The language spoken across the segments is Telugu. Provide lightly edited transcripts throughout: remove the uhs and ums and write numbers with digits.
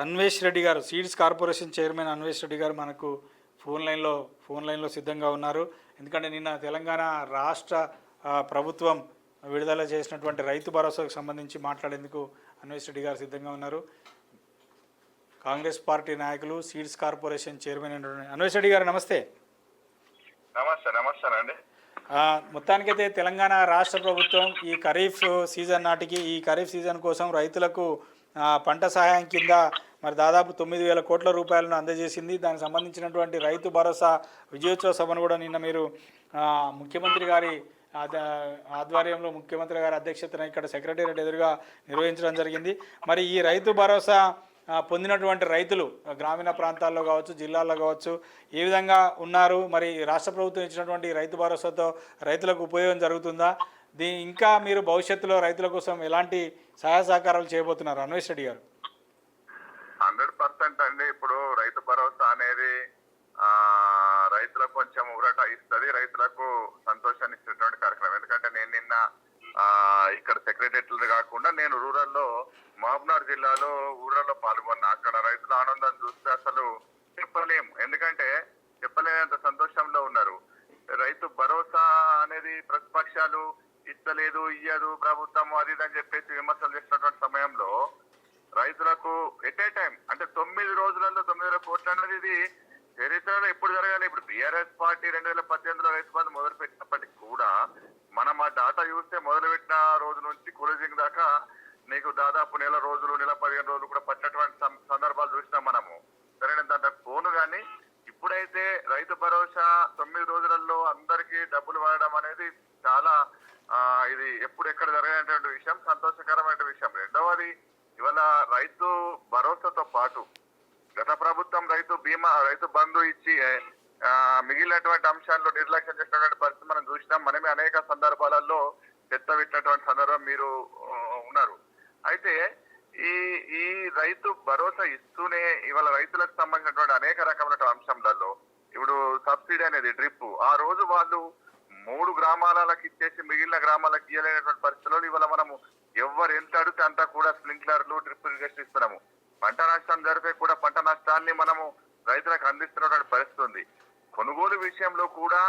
అన్వేష్ రెడ్డి గారు, seeds corporation chairman Anvesh Reddy గారు మనకు ఫోన్ లైన్లో సిద్ధంగా ఉన్నారు. ఎందుకంటే నిన్న తెలంగాణ రాష్ట్ర ప్రభుత్వం విడుదల చేసినటువంటి రైతు భరోసాకు సంబంధించి మాట్లాడేందుకు అన్వేష్ రెడ్డి గారు సిద్ధంగా ఉన్నారు. కాంగ్రెస్ పార్టీ నాయకులు, seeds corporation chairman Anvesh Reddy గారు, నమస్తే. నమస్తే అండి. మొత్తానికైతే తెలంగాణ రాష్ట్ర ప్రభుత్వం ఈ ఖరీఫ్ సీజన్ నాటికి, ఈ ఖరీఫ్ సీజన్ కోసం రైతులకు పంట సహాయం కింద మరి దాదాపు 9,000 కోట్ల రూపాయలను అందజేసింది. దానికి సంబంధించినటువంటి రైతు భరోసా విజయోత్సవ సభను కూడా నిన్న మీరు ముఖ్యమంత్రి గారి ఆధ్వర్యంలో, ముఖ్యమంత్రి గారి అధ్యక్షతన ఇక్కడ సెక్రటేరియట్ ఎదురుగా నిర్వహించడం జరిగింది. మరి ఈ రైతు భరోసా పొందినటువంటి రైతులు గ్రామీణ ప్రాంతాల్లో కావచ్చు, జిల్లాల్లో కావచ్చు, ఏ విధంగా ఉన్నారు? మరి రాష్ట్ర ప్రభుత్వం ఇచ్చినటువంటి రైతు భరోసాతో రైతులకు ఉపయోగం జరుగుతుందా? ఇంకా మీరు భవిష్యత్తులో రైతుల కోసం ఎలాంటి సహాయ సహకారాలు చేయబోతున్నారు అన్వేష్ రెడ్డి గారు? 100% అండి. ఇప్పుడు రైతు భరోసా అనేది రైతులకు కొంచెం ఊరట ఇస్తుంది, రైతులకు సంతోషాన్ని ఇచ్చేటువంటి కార్యక్రమం. ఎందుకంటే నేను నిన్న ఇక్కడ సెక్రటరియట్లు కాకుండా నేను రూరల్లో, మహబూబ్నగర్ జిల్లాలో ఊరల్లో పాల్గొన్నా. అక్కడ రైతుల ఆనందం చూస్తే అసలు చెప్పలేము. ఎందుకంటే చెప్పలేనంత సంతోషంలో ఉన్నారు. రైతు భరోసా అనేది ప్రతిపక్షాలు ఇస్తలేదు, ఇయ్యదు ప్రభుత్వం, అది అని చెప్పేసి విమర్శలు చేసినటువంటి సమయంలో రైతులకు ఎట్ ఏ టైం అంటే 9 రోజులలో 9,000 కోట్లు అనేది ఇది చరిత్రలో ఎప్పుడు జరగాలి. ఇప్పుడు బీఆర్ఎస్ పార్టీ 2018లో రైతు బంధు మొదలు పెట్టినప్పటికీ కూడా మనం ఆ డాటా చూస్తే మొదలుపెట్టిన రోజు నుంచి క్లోజింగ్ దాకా నీకు దాదాపు నెల రోజులు, నెల 15 రోజులు కూడా పట్టినటువంటి సందర్భాలు చూసినాం మనము. సరే, దాంట్లో ఫోను కానీ ఇప్పుడైతే రైతు భరోసా 9 రోజులలో అందరికీ డబ్బులు పడడం అనేది చాలా ఇది ఎప్పుడు ఎక్కడ జరగనటువంటి విషయం, సంతోషకరమైన విషయం. రెండవది, ఇవాళ రైతు భరోసాతో పాటు గత ప్రభుత్వం రైతు బీమా, రైతు బంధు ఇచ్చి మిగిలినటువంటి అంశాల్లో నిర్లక్ష్యం చేసినటువంటి పరిస్థితి మనం చూసినాం. మనమే అనేక సందర్భాలలో చెత్త పెట్టినటువంటి సందర్భం మీరు ఉన్నారు. అయితే ఈ రైతు భరోసా ఇస్తూనే ఇవాళ రైతులకు సంబంధించినటువంటి అనేక రకమైన అంశాలలో ఇప్పుడు సబ్సిడీ అనేది డ్రిప్, ఆ రోజు వాళ్ళు 3 గ్రామాలకు ఇచ్చేసి మిగిలిన గ్రామాలకు ఇవ్వలేనటువంటి పరిస్థితుల్లో ఇవాళ మనము ఎవరు ఎంత అడిగితే అంతా కూడా స్ప్రింక్లర్లు, డ్రిప్ ఇరిగేషన్ ఇస్తున్నాము. పంట నష్టం జరిపే కూడా పంట నష్టాన్ని మనము రైతులకు అందిస్తున్నటువంటి పరిస్థితి ఉంది. కొనుగోలు విషయంలో కూడా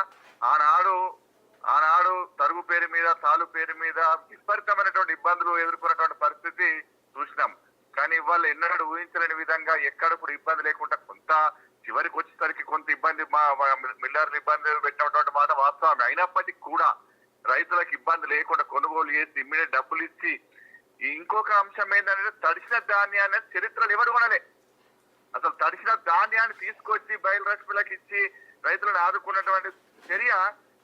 ఆనాడు తరుగు పేరు మీద, తాలు పేరు మీద విపరీతమైనటువంటి ఇబ్బందులు ఎదుర్కొన్నటువంటి పరిస్థితి చూసినాం. కానీ ఇవాళ ఎన్నడూ ఊహించలేని విధంగా ఎక్కడ కూడా ఇబ్బంది లేకుండా కొంత చివరికి వచ్చేసరికి కొంత ఇబ్బంది, మిల్లర్లు ఇబ్బంది పెట్టినటువంటి మాట వాస్తవమే. అయినప్పటికీ కూడా రైతులకు ఇబ్బంది లేకుండా కొనుగోలు చేసి ఇమ్మీడియట్ డబ్బులు ఇచ్చి, ఇంకొక అంశం ఏంటంటే తడిసిన ధాన్యాన్ని చరిత్రలు ఎవరు కొనలే. అసలు తడిసిన ధాన్యాన్ని తీసుకొచ్చి బయలు రైతులకు ఇచ్చి రైతులను ఆదుకున్నటువంటి చర్య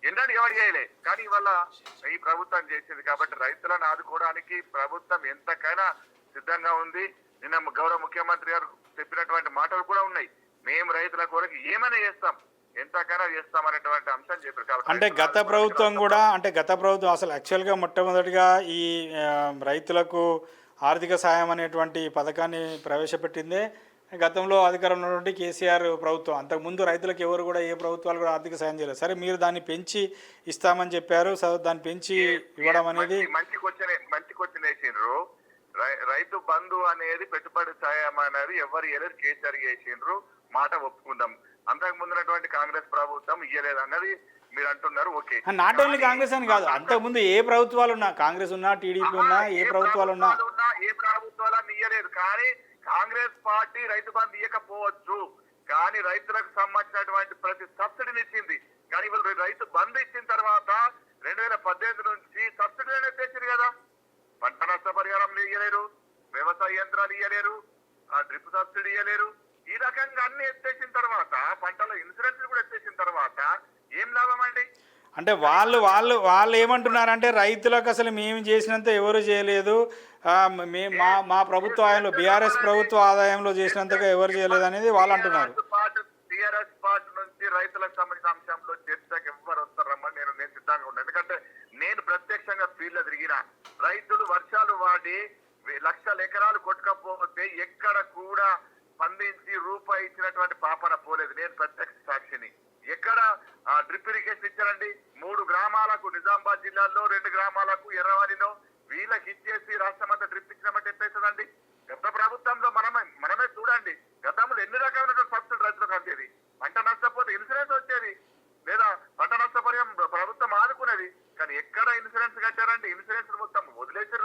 ఎన్నడూ ఎవరు చేయలే. కానీ ఇవాళ ఈ ప్రభుత్వం చేసింది. కాబట్టి రైతులను ఆదుకోవడానికి ప్రభుత్వం ఎంతకైనా సిద్ధంగా ఉంది. నిన్న గౌరవ ముఖ్యమంత్రి గారు చెప్పినటువంటి మాటలు కూడా ఉన్నాయి. మేము రైతుల కొరకు ఏమైనా చేస్తాం, ఎంతకైనా చేస్తాం అనేటువంటి అంశం చెప్పారు. కాబట్టి అంటే గత ప్రభుత్వం అసలు యాక్చువల్గా మొట్టమొదటిగా ఈ రైతులకు ఆర్థిక సాయం అనేటువంటి పథకాన్ని ప్రవేశపెట్టిందే గతంలో అధికారంలో ఉన్నటువంటి కేసీఆర్ ప్రభుత్వం. అంతకుముందు రైతులకు ఎవరు కూడా, ఏ ప్రభుత్వాలు కూడా ఆర్థిక సాయం చేయలేదు. సరే, మీరు దాన్ని పెంచి ఇస్తామని చెప్పారు. దాన్ని పెంచి ఇవ్వడం అనేది మంచి క్వశ్చన్ వేసిండ్రు. రైతు బంధు అనేది పెట్టుబడి సాయం అనేది ఎవరు ఇయ్యలేదు, కేసీఆర్ చేసిండ్రు, మాట ఒప్పుకుందాం. అంతకు ముందున్నటువంటి కాంగ్రెస్ ప్రభుత్వం ఇయ్యలేదు అన్నది మీరు అంటున్నారు. ఓకే, నాట్ ఓన్లీ కాంగ్రెస్ అని కాదు, అంతకుముందు ఏ ప్రభుత్వాలు ఉన్నా, కాంగ్రెస్ ఉన్నా, టీడీపీ ఉన్నా, ఏ ప్రభుత్వాలు ఇయ్యలేదు. కానీ కాంగ్రెస్ పార్టీ రైతు బంధు ఇవ్వకపోవచ్చు, కానీ రైతులకు సంబంధించినటువంటి ప్రతి సబ్సిడీని ఇచ్చింది. కానీ ఇవాళ రైతు బంధు ఇచ్చిన తర్వాత 2018 నుంచి సబ్సిడీలను ఎత్తేసారు కదా. పంట నష్ట పరిహారం ఇయ్యలేరు, వ్యవసాయ యంత్రాలు ఇయ్యలేరు, డ్రిప్ సబ్సిడీ ఇయ్యలేరు. ఈ రకంగా అన్ని ఎత్తేసిన తర్వాత, పంటల ఇన్సూరెన్స్ కూడా ఎత్తేసిన తర్వాత ఏం లాభం అండి? అంటే వాళ్ళు ఏమంటున్నారంటే రైతులకు అసలు మేము చేసినంత ఎవరు చేయలేదు, మా ప్రభుత్వ ఆదాయంలో, బీఆర్ఎస్ ప్రభుత్వ ఆదాయంలో చేసినంతగా ఎవరు చేయలేదు అనేది వాళ్ళు అంటున్నారు. టీఆర్ఎస్ పార్టీ నుంచి రైతులకు సంబంధించిన అంశంలో చర్చకు ఎవరు వస్తారమ్మా, నేను సిద్ధంగా ఉన్నాను. ఎందుకంటే నేను ప్రత్యక్షంగా ఫీల్డ్ లో తిరిగిన రైతులు వర్షాలు వాడి లక్షల ఎకరాలు కొట్టుకపోతే ఎక్కడ కూడా స్పందించి రూపాయి ఇచ్చినటువంటి పాపన పోలేదు. నేను ప్రత్యక్ష సాక్షిని. ఎక్కడ డ్రిప్ ఇరిగేషన్ ఇచ్చారండి? 3 గ్రామాలకు నిజామాబాద్ జిల్లాలో, 2 గ్రామాలకు ఎర్రవారిలో వీళ్ళకి ఇచ్చేసి రాష్ట్రం అంతా డ్రిప్ ఇచ్చినామంటే ఎత్తేస్తుందండి. గత ప్రభుత్వంలో మనం గతమే చూడండి, గతంలో ఎన్ని రకాలైనటువంటి సబ్సిడీ రైతులకు అందేది. పంట నష్టపోతే ఇన్సూరెన్స్ వచ్చేది, లేదా పంట నష్టపరిహారం ప్రభుత్వం ఆదుకునేది. కానీ ఎక్కడ ఇన్సూరెన్స్ కట్టారంటే ఇన్సూరెన్స్ మొత్తం వదిలేసారు.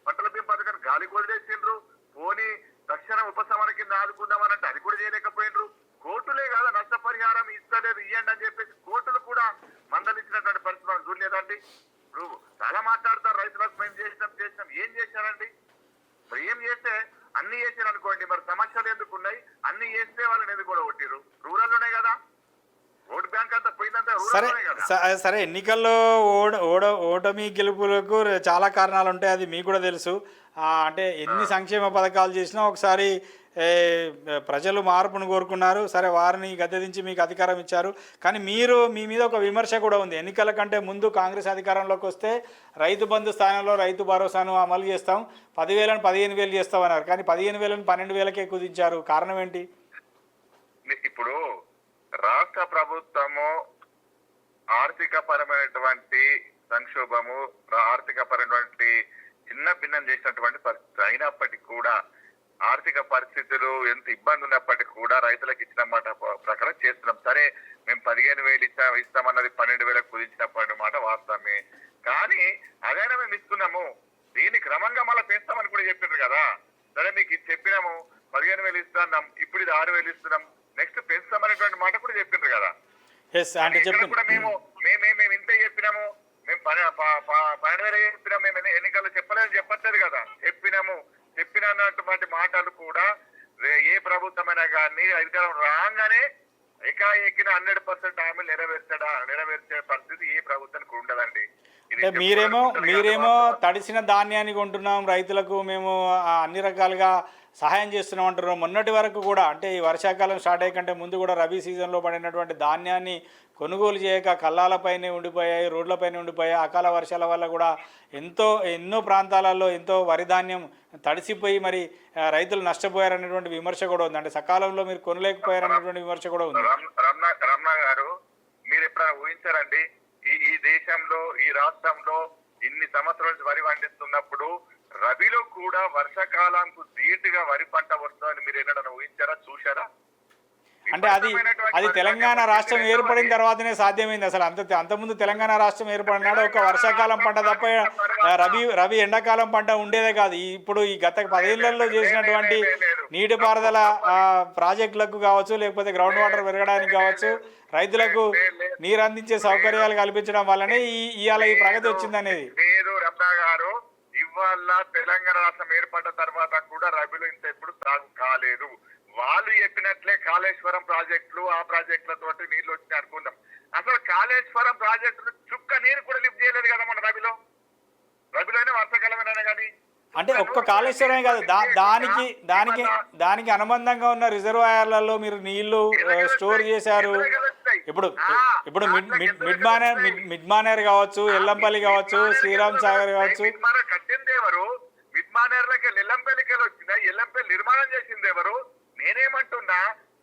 పంటల బీమా పథకాన్ని గాలికి వదిలేసిండ్రు. పోనీ తక్షణ ఉపశమన కింద ఆదుకుందామనంటే అది కూడా చేయలేకపోయినరు. కోర్టులే కాదా నష్టపరిహారం ఇస్తలేదు ఇవ్వండి అని చెప్పేసి కోర్టులు కూడా మందలించినటువంటి పరిస్థితి మనం చూడలేదండి. ఇప్పుడు చాలా మాట్లాడతారు రైతులకు మేము చేసినాం ఏం చేశారండి? మరి ఏం చేస్తే అన్ని చేసారు అనుకోండి, మరి సమస్యలు ఎందుకు ఉన్నాయి? అన్ని చేస్తే వాళ్ళని ఎందుకు కూడా కొట్టిరు? రూరల్ లోనే కదా ఓటు బ్యాంక్ అంతా పోయిందంతా సరే రూరల్ లోనే కదా. సరే ఎన్నికల్లో ఓటమి గెలుపులకు చాలా కారణాలు ఉంటాయి, అది మీకు కూడా తెలుసు. అంటే ఎన్ని సంక్షేమ పథకాలు చేసినా ఒకసారి ప్రజలు మార్పును కోరుకున్నారు. సరే వారిని గద్దెదించి మీకు అధికారం ఇచ్చారు. కానీ మీ మీద ఒక విమర్శ కూడా ఉంది. ఎన్నికల కంటే ముందు కాంగ్రెస్ అధికారంలోకి వస్తే రైతు బంధు స్థానంలో రైతు భరోసాను అమలు చేస్తాం, 10,000ను 15,000 చేస్తామన్నారు. కానీ 15,000ను 12,000కే కుదించారు. కారణం ఏంటి? ఇప్పుడు రాష్ట్ర ప్రభుత్వము ఆర్థిక పరమైనటువంటి సంక్షోభము, ఆర్థిక పరమైనటువంటి చిన్న భిన్నం చేసినటువంటి పరిస్థితి అయినప్పటికీ కూడా, ఆర్థిక పరిస్థితులు ఎంత ఇబ్బంది ఉన్నప్పటికీ కూడా రైతులకు ఇచ్చిన మాట ప్రకారం చేస్తున్నాం. సరే మేము 15,000 ఇస్తామన్నది 12,000 కుదించినప్పటి మాట వాస్తవమే. కానీ అదైనా మేము ఇస్తున్నాము, దీన్ని క్రమంగా మళ్ళీ పెంచుతామని కూడా చెప్పిండ్రు కదా. సరే మీకు ఇది చెప్పినాము, 15,000 ఇస్తున్నాం, ఇప్పుడు ఇది 6,000 ఇస్తున్నాం, నెక్స్ట్ పెంచుతామనేటువంటి మాట కూడా చెప్పిండ్రు కదా. కూడా మేము ఇంతే చెప్పినాము, మేము 12,000 చెప్పినాము, మేము ఎన్నికల్లో చెప్పట్లేదు కదా. చెప్పినటువంటి మాటలు కూడా ఏ ప్రభుత్వమైనా కానీ అధికారం రాగానే ఎక్కిన 100% హామీలు నెరవేర్చే పరిస్థితి ఏ ప్రభుత్వానికి ఉండదండి. మీరేమో తడిసిన ధాన్యాన్ని కొంటున్నాం, రైతులకు మేము అన్ని రకాలుగా సహాయం చేస్తున్నాం అంటున్నాం. మొన్నటి వరకు కూడా అంటే ఈ వర్షాకాలం స్టార్ట్ అయ్యే కంటే ముందు కూడా రబీ సీజన్లో పడినటువంటి ధాన్యాన్ని కొనుగోలు చేయక కళ్ళాలపైనే ఉండిపోయాయి, రోడ్లపైన ఉండిపోయాయి. అకాల వర్షాల వల్ల కూడా ఎన్నో ప్రాంతాలలో ఎంతో వరి ధాన్యం తడిసిపోయి మరి రైతులు నష్టపోయారనేటువంటి విమర్శ కూడా ఉంది. అంటే సకాలంలో మీరు కొనలేకపోయారనేటువంటి విమర్శ కూడా ఉంది. రమణ గారు, మీరు ఎప్పుడైనా ఊహించారండి ఈ దేశంలో ఈ రాష్ట్రంలో ఇన్ని సంవత్సరాల నుంచి వరి పండిస్తున్నప్పుడు రబీలో కూడా వర్షాకాలంకు ధీటుగా వరి పంట వస్తుందని మీరు ఎన్నడన్నా ఊహించారా, చూశారా? అంటే అది తెలంగాణ రాష్ట్రం ఏర్పడిన తర్వాతనే సాధ్యమైంది. అసలు అంతకుముందు తెలంగాణ రాష్ట్రం ఏర్పడినాడు ఒక వర్షాకాలం పంట తప్ప రబీ ఎండాకాలం పంట ఉండేదే కాదు. ఇప్పుడు ఈ గత 10 ఏళ్లలో చేసినటువంటి నీటిపారుదల ప్రాజెక్టులకు కావచ్చు, లేకపోతే గ్రౌండ్ వాటర్ పెరగడానికి కావచ్చు, రైతులకు నీరు అందించే సౌకర్యాలు కల్పించడం వల్లనే ఇవాళ ఈ ప్రగతి వచ్చింది అనేది. ఇవాళ తెలంగాణ రాష్ట్రం ఏర్పడ్డ తర్వాత కూడా రబీలో ఇంత ఎప్పుడు సాగు కాలేదు. వాళ్ళు చెప్పినట్లే కాళేశ్వరం ప్రాజెక్టులు ఆ ప్రాజెక్టులతో నీళ్లు వచ్చినాయి అనుకుందాం. అసలు కాళేశ్వరం ప్రాజెక్టులు చుక్క నీరు కూడా లిఫ్ట్ చేయలేదు కదా మన రబీలోనే వర్షాకాలమైనా కానీ. అంటే ఒక్క కాళేశ్వరమే కాదు, దానికి అనుబంధంగా ఉన్న రిజర్వాయర్లలో మీరు నీళ్లు స్టోర్ చేశారు. ఇప్పుడు మిడ్ మానేర్ కావచ్చు, ఎల్లంపల్లి కావచ్చు, శ్రీరామ్ సాగర్ కావచ్చు. కట్టింది ఎవరు? మిడ్ మానేర్లకి ఎల్లంపల్లికి వచ్చిందా? ఎల్లంపల్లి నిర్మాణం చేసింది ఎవరు? నేనేమంటున్నా,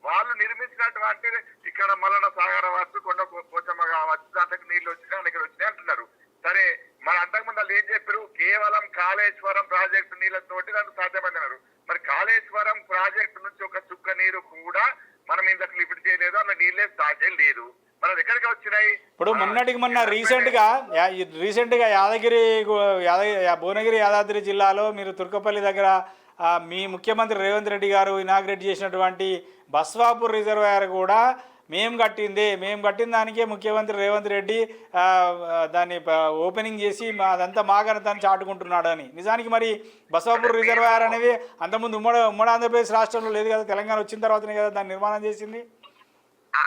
వాళ్ళు నిర్మించినటువంటి ఇక్కడ మల్లన సాగర్ కావచ్చు, కొండ పోచమ్మ కావచ్చు, దాంట్లోకి నీళ్లు వచ్చినాయి, ఇక్కడ వచ్చినాయి అంటున్నారు. సరే, మన అంతకుముందు వాళ్ళు ఏం చెప్పారు? కేవలం కాళేశ్వరం ప్రాజెక్టు నీళ్లతోటి దానికి సాధ్యమైందన్నారు. మరి కాళేశ్వరం ప్రాజెక్టు నుంచి ఒక చుక్క నీరు కూడా మనం ఇంతకు లిఫ్ట్ చేయలేదు, అలా నీళ్ళే సాధ్యం లేదు. మరి అది ఎక్కడికి వచ్చినాయి? ఇప్పుడు మొన్న రీసెంట్గా భువనగిరి యాదాద్రి జిల్లాలో మీరు తుర్కపల్లి దగ్గర మీ ముఖ్యమంత్రి రేవంత్ రెడ్డి గారు ఇనాగ్రేట్ చేసినటువంటి బస్వాపూర్ రిజర్వాయర్ కూడా మేము కట్టిన దానికే ముఖ్యమంత్రి రేవంత్ రెడ్డి దాన్ని ఓపెనింగ్ చేసి అదంతా మా ఘనతని చాటుకుంటున్నాడు అని. నిజానికి మరి బస్వాపూర్ రిజర్వాయర్ అనేది అంతకుముందు ఉమ్మడి ఆంధ్రప్రదేశ్ రాష్ట్రంలో లేదు కదా, తెలంగాణ వచ్చిన తర్వాతనే కదా దాన్ని నిర్మాణం చేసింది.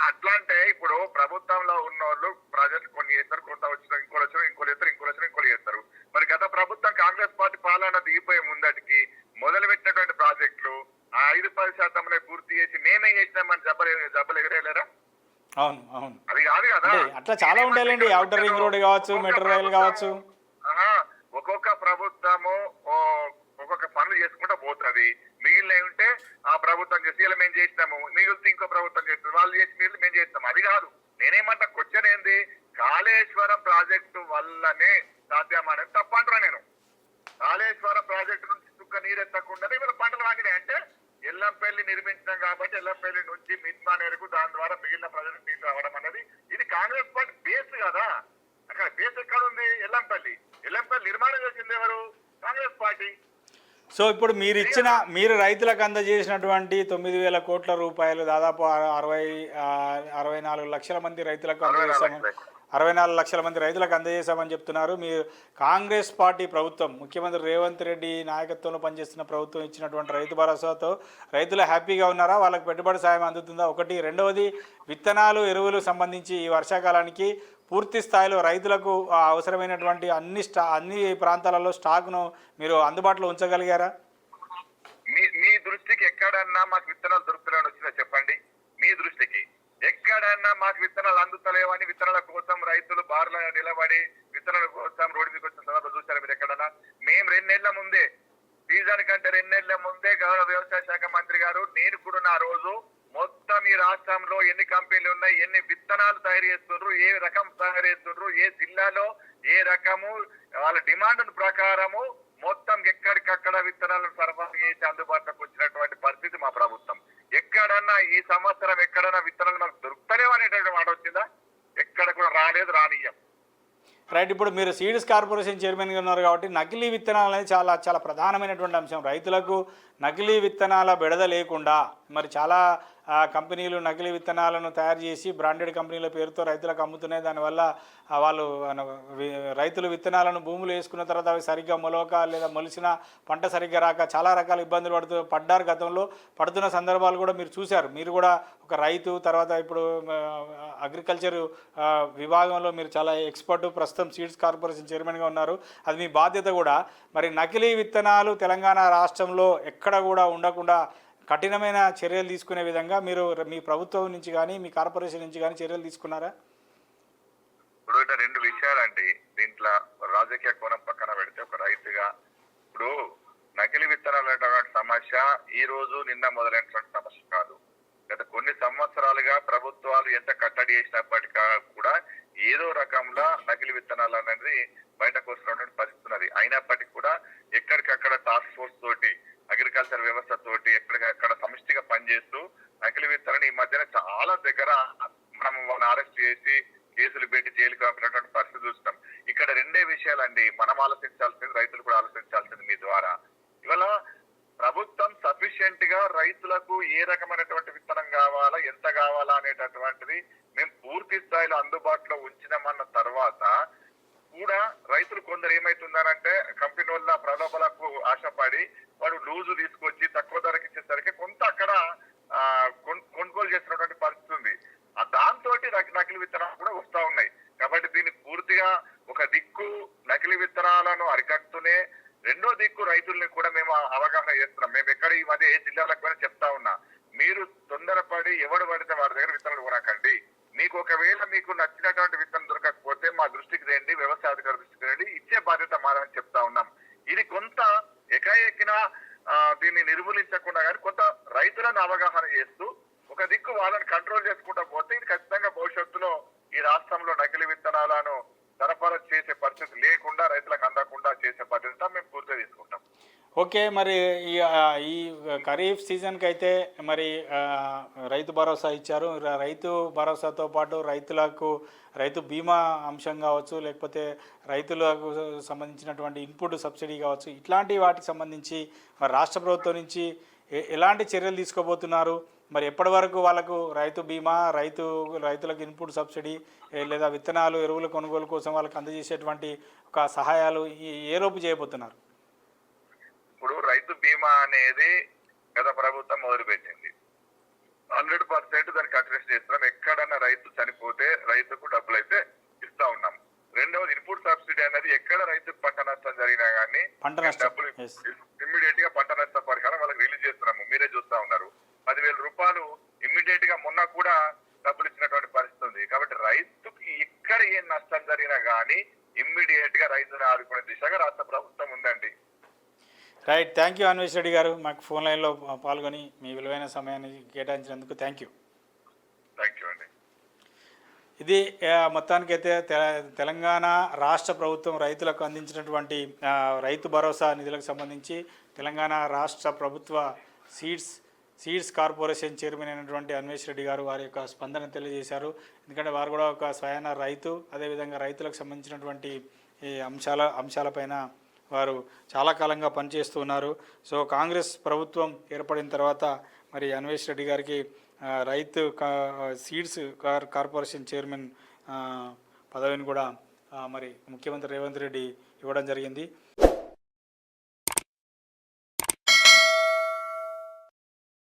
అట్లా అంటే ఇప్పుడు ప్రభుత్వంలో ఉన్న వాళ్ళు ప్రాజెక్ట్ కొన్ని చేస్తారు, కొంత వచ్చిన ఇంకోలు చేస్తారు. మరి గత ప్రభుత్వం కాంగ్రెస్ పార్టీ పాలన దిగిపోయే ముందటికి మొదలు పెట్టినటువంటి ప్రాజెక్టులు 5-10% పూర్తి చేసి మేమే చేసినామని జబ్బలు ఎగరేయలేరా? అవును, అది కాదు కదా. అట్లా చాలా ఉంటాయండి, ఔటర్ రింగ్ రోడ్ కావచ్చు, మెట్రో రైల్ కావచ్చు. ఒక్కొక్క ప్రభుత్వము ఒక్కొక్క పనులు చేసుకుంటూ పోతుంది. మిగిలిన ఉంటే ఆ ప్రభుత్వం చేసి ఇలా మేము చేసినాము, మిగిలితే ఇంకో ప్రభుత్వం చేస్తుంది, వాళ్ళు చేసి మిగిలిన మేము చేస్తాము. అది కాదు. నేనేమంటా, క్వశ్చన్ ఏంది? కాళేశ్వరం ప్రాజెక్టు వల్లనే సాధ్యమనేది తప్ప అంటున్నా నేను. కాళేశ్వరం ప్రాజెక్టు నుంచి చుక్క నీరు ఎత్తకుండా ఇవాళ పంటలు వాడినాయి అంటే ఎల్లంపల్లి ఎల్లంపల్లి నిర్మించినాం కాబట్టి ఎల్లంపల్లి నుంచి మిడ్మాన్ వరకు దాని ద్వారా మిగిలిన ప్రజలకు నీళ్ళు రావడం అనేది ఇది కాంగ్రెస్ పార్టీ బేస్ కదా. అక్కడ బేస్ ఎక్కడ ఉంది? ఎల్లంపల్లి నిర్మాణం చేసింది ఎవరు? కాంగ్రెస్ పార్టీ. సో ఇప్పుడు మీరు రైతులకు అందజేసినటువంటి 9,000 కోట్ల రూపాయలు దాదాపు 64 లక్షల మంది రైతులకు అందజేశామని 64 లక్షల మంది రైతులకు అందజేశామని చెప్తున్నారు. మీరు కాంగ్రెస్ పార్టీ ప్రభుత్వం ముఖ్యమంత్రి రేవంత్ రెడ్డి నాయకత్వంలో పనిచేస్తున్న ప్రభుత్వం ఇచ్చినటువంటి రైతు భరోసాతో రైతులు హ్యాపీగా ఉన్నారా? వాళ్ళకి పెట్టుబడి సాయం అందుతుందా? ఒకటి. రెండవది, విత్తనాలు ఎరువులు సంబంధించి ఈ వర్షాకాలానికి పూర్తి స్థాయిలో రైతులకు అవసరమైనటువంటి అన్ని ప్రాంతాలలో స్టాక్ను మీరు అందుబాటులో ఉంచగలిగారా? మీ దృష్టికి ఎక్కడన్నా మాకు విత్తనాలు దొరుకుతున్నాయని వచ్చిందా చెప్పండి. మీ దృష్టికి ఎక్కడన్నా మాకు విత్తనాలు అందుతలేవని విత్తనాల కోసం రైతులు బార్ల నిలబడి విత్తనాల కోసం రోడ్డు మీకు వచ్చిన సందర్భం చూసారా మీరు ఎక్కడన్నా? మేము 2 నెలల ముందే, సీజన్ కంటే 2 నెలల ముందే గౌరవ వ్యవసాయ శాఖ మంత్రి గారు నేను కూడా నా రోజు మొత్తం ఈ రాష్ట్రంలో ఎన్ని కంపెనీలు ఉన్నాయి, ఎన్ని విత్తనాలు తయారు చేస్తుండ్రు, ఏ రకం తయారు చేస్తుండ్రు, ఏ జిల్లాలో ఏ రకము, వాళ్ళ డిమాండ్ ప్రకారము మొత్తం ఎక్కడికక్కడ విత్తనాలను సరఫరా చేసి అందుబాటులోకి వచ్చినటువంటి పరిస్థితి మా ప్రభుత్వం. ఎక్కడన్నా ఈ సంవత్సరం ఎక్కడన్నా విత్తనాలు మాకు దొరుకుతలేవు అనేటువంటి మాట వచ్చిందా? ఎక్కడ కూడా రాలేదు, రానియ్యం. రైట్. ఇప్పుడు మీరు సీడ్స్ కార్పొరేషన్ చైర్మన్గా ఉన్నారు కాబట్టి నకిలీ విత్తనాలు అనేది చాలా ప్రధానమైనటువంటి అంశం. రైతులకు నకిలీ విత్తనాల బెడద లేకుండా మరి చాలా కంపెనీలు నకిలీ విత్తనాలను తయారు చేసి బ్రాండెడ్ కంపెనీల పేరుతో రైతులకు అమ్ముతున్నాయి. దానివల్ల వాళ్ళు రైతులు విత్తనాలను భూములు వేసుకున్న తర్వాత అవి సరిగ్గా మొలవక లేదా మొలిసిన పంట సరిగ్గా రాక చాలా రకాల ఇబ్బందులు పడ్డారు. గతంలో పడుతున్న సందర్భాలు కూడా మీరు చూశారు. మీరు కూడా ఒక రైతు, తర్వాత ఇప్పుడు అగ్రికల్చర్ విభాగంలో మీరు చాలా ఎక్స్పర్ట్, ప్రస్తుతం సీడ్స్ కార్పొరేషన్ చైర్మన్గా ఉన్నారు. అది మీ బాధ్యత కూడా. మరి నకిలీ విత్తనాలు తెలంగాణ రాష్ట్రంలో ఎక్కడ కూడా ఉండకుండా కఠినమైన చర్యలు తీసుకునే విధంగా మీరు మీ ప్రభుత్వం నుంచి కానీ మీ కార్పొరేషన్ నుంచి కానీ చర్యలు తీసుకున్నారా? ఇప్పుడు 2 విషయాలండి. దీంట్లో రాజకీయ కోణం పక్కన పెడితే ఒక రైతుగా ఇప్పుడు నకిలీ విత్తనాలు అనేటువంటి సమస్య ఈ రోజు నిన్న మొదలైనటువంటి సమస్య కాదు. గత కొన్ని సంవత్సరాలుగా ప్రభుత్వాలు ఎంత కట్టడి చేసినప్పటికీ కూడా ఏదో రకంలో నకిలీ విత్తనాలు అనేది బయటకు వస్తున్నటువంటి పరిస్థితి ఉన్నది. అయినప్పటికీ కూడా ఎక్కడికక్కడ టాస్క్ ఫోర్స్ తోటి, అగ్రికల్చర్ వ్యవస్థ తోటి ఎక్కడికక్కడ సమిష్టిగా పనిచేస్తూ నకిలీ విత్తనాన్ని ఈ మధ్యన చాలా దగ్గర మనం వాళ్ళని అరెస్ట్ చేసి కేసులు పెట్టి జైలుకు పంపినటువంటి పరిస్థితి చూస్తాం. ఇక్కడ 2 విషయాలండి మనం ఆలోచించాల్సింది, రైతులు కూడా ఆలోచించాల్సింది మీ ద్వారా. ఇవాళ ప్రభుత్వం సఫిషియెంట్ గా రైతులకు ఏ రకమైనటువంటి విత్తనం కావాలా, ఎంత కావాలా అనేటటువంటిది మేము పూర్తి స్థాయిలో అందుబాటులో ఉంచినామన్న తర్వాత కూడా రైతులు కొందరు ఏమైతుందనంటే కంపెనీ వల్ల ప్రలోభాలకు ఆశపడి వాడు లూజు తీసుకొచ్చి తక్కువ ధరకి ఇచ్చేసరికి కొంత అక్కడ కొనుగోలు చేస్తున్నటువంటి పరిస్థితి ఉంది. దాంతో నకిలీ విత్తనాలు కూడా వస్తా ఉన్నాయి. కాబట్టి దీన్ని పూర్తిగా ఒక దిక్కు నకిలీ విత్తనాలను అరికడుతూనే రెండో దిక్కు రైతుల్ని కూడా మేము అవగాహన చేస్తున్నాం. మేము ఎక్కడ ఈ మధ్య ఏ జిల్లాలకు కూడా చెప్తా ఉన్నా, మీరు తొందరపడి ఎవడు పడితే వాడి దగ్గర విత్తనాలు కొనకండి. మీకు ఒకవేళ మీకు నచ్చినటువంటి విత్తనం దొరకకపోతే మా దృష్టికి రండి, వ్యవసాయ అధికారి దృష్టికి రండి, ఇచ్చే బాధ్యత మాదని చెప్తా ఉన్నాం. ఇది కొంత ఎకాఎక్కిన దీన్ని నిర్మూలించకుండా కానీ కొంత రైతులను అవగాహన చేస్తూ ఒక దిక్కు వాళ్ళని కంట్రోల్ చేసుకుంటా పోతే ఇది ఖచ్చితంగా భవిష్యత్తులో ఈ రాష్ట్రంలో నకిలీ విత్తనాలను సరఫరా చేసే పరిస్థితి లేకుండా, రైతులకు అందకుండా చేసే బాధ్యత మేము పూర్తిగా తీసుకుంటాం. ఓకే. మరి ఈ ఖరీఫ్ సీజన్కి అయితే మరి రైతు భరోసా ఇచ్చారు. రైతు భరోసాతో పాటు రైతు బీమా అంశం కావచ్చు, లేకపోతే రైతులకు సంబంధించినటువంటి ఇన్పుట్ సబ్సిడీ కావచ్చు, ఇట్లాంటి వాటికి సంబంధించి మరి రాష్ట్ర ప్రభుత్వం నుంచి ఎలాంటి చర్యలు తీసుకోబోతున్నారు? మరి ఎప్పటి వరకు వాళ్ళకు రైతు బీమా, రైతులకు ఇన్పుట్ సబ్సిడీ లేదా విత్తనాలు, ఎరువుల కొనుగోలు కోసం వాళ్ళకి అందజేసేటువంటి ఒక సహాయాలు ఏ లోపు చేయబోతున్నారు? ఇప్పుడు రైతు బీమా అనేది గత ప్రభుత్వం మొదలుపెట్టింది. 100% దాన్ని కంటిన్యూస్ చేస్తున్నాం. ఎక్కడన్నా రైతు చనిపోతే రైతుకు డబ్బులు అయితే ఇస్తా ఉన్నాం. రెండవది ఇన్పుట్ సబ్సిడీ అనేది ఎక్కడ రైతుకు పంట నష్టం జరిగినా కానీ డబ్బులు ఇమ్మీడియట్ గా పంట నష్ట పరిహారం వాళ్ళకి రిలీజ్ చేస్తున్నాము. మీరే చూస్తా ఉన్నారు. 10,000 రూపాయలు ఇమ్మీడియట్ గా మొన్న కూడా డబ్బులు ఇచ్చినటువంటి పరిస్థితి ఉంది. కాబట్టి రైతుకి ఎక్కడ ఏం నష్టం జరిగినా కానీ ఇమ్మీడియట్ గా రైతుని ఆదుకునే దిశగా రాష్ట్ర ప్రభుత్వం ఉందండి. Right. Thank you Anvesh Reddy గారు, మాకు ఫోన్ లైన్లో పాల్గొని మీ విలువైన సమయాన్ని కేటాయించినందుకు థ్యాంక్ యూ. థ్యాంక్ యూ అండి. ఇది మొత్తానికైతే తెలంగాణ రాష్ట్ర ప్రభుత్వం రైతులకు అందించినటువంటి రైతు భరోసా నిధులకు సంబంధించి తెలంగాణ రాష్ట్ర ప్రభుత్వ సీడ్స్ కార్పొరేషన్ చైర్మన్ అయినటువంటి అన్వేష్ రెడ్డి గారు వారి యొక్క స్పందన తెలియజేశారు. ఎందుకంటే వారు కూడా ఒక స్వయాన రైతు, అదేవిధంగా రైతులకు సంబంధించినటువంటి ఈ అంశాలపైన వారు చాలా కాలంగా పనిచేస్తున్నారు. సో కాంగ్రెస్ ప్రభుత్వం ఏర్పడిన తర్వాత మరి అన్వేష్ రెడ్డి గారికి రైతు సీడ్స్ కార్పొరేషన్ చైర్మన్ పదవిని కూడా మరి ముఖ్యమంత్రి రేవంత్ రెడ్డి ఇవ్వడం జరిగింది.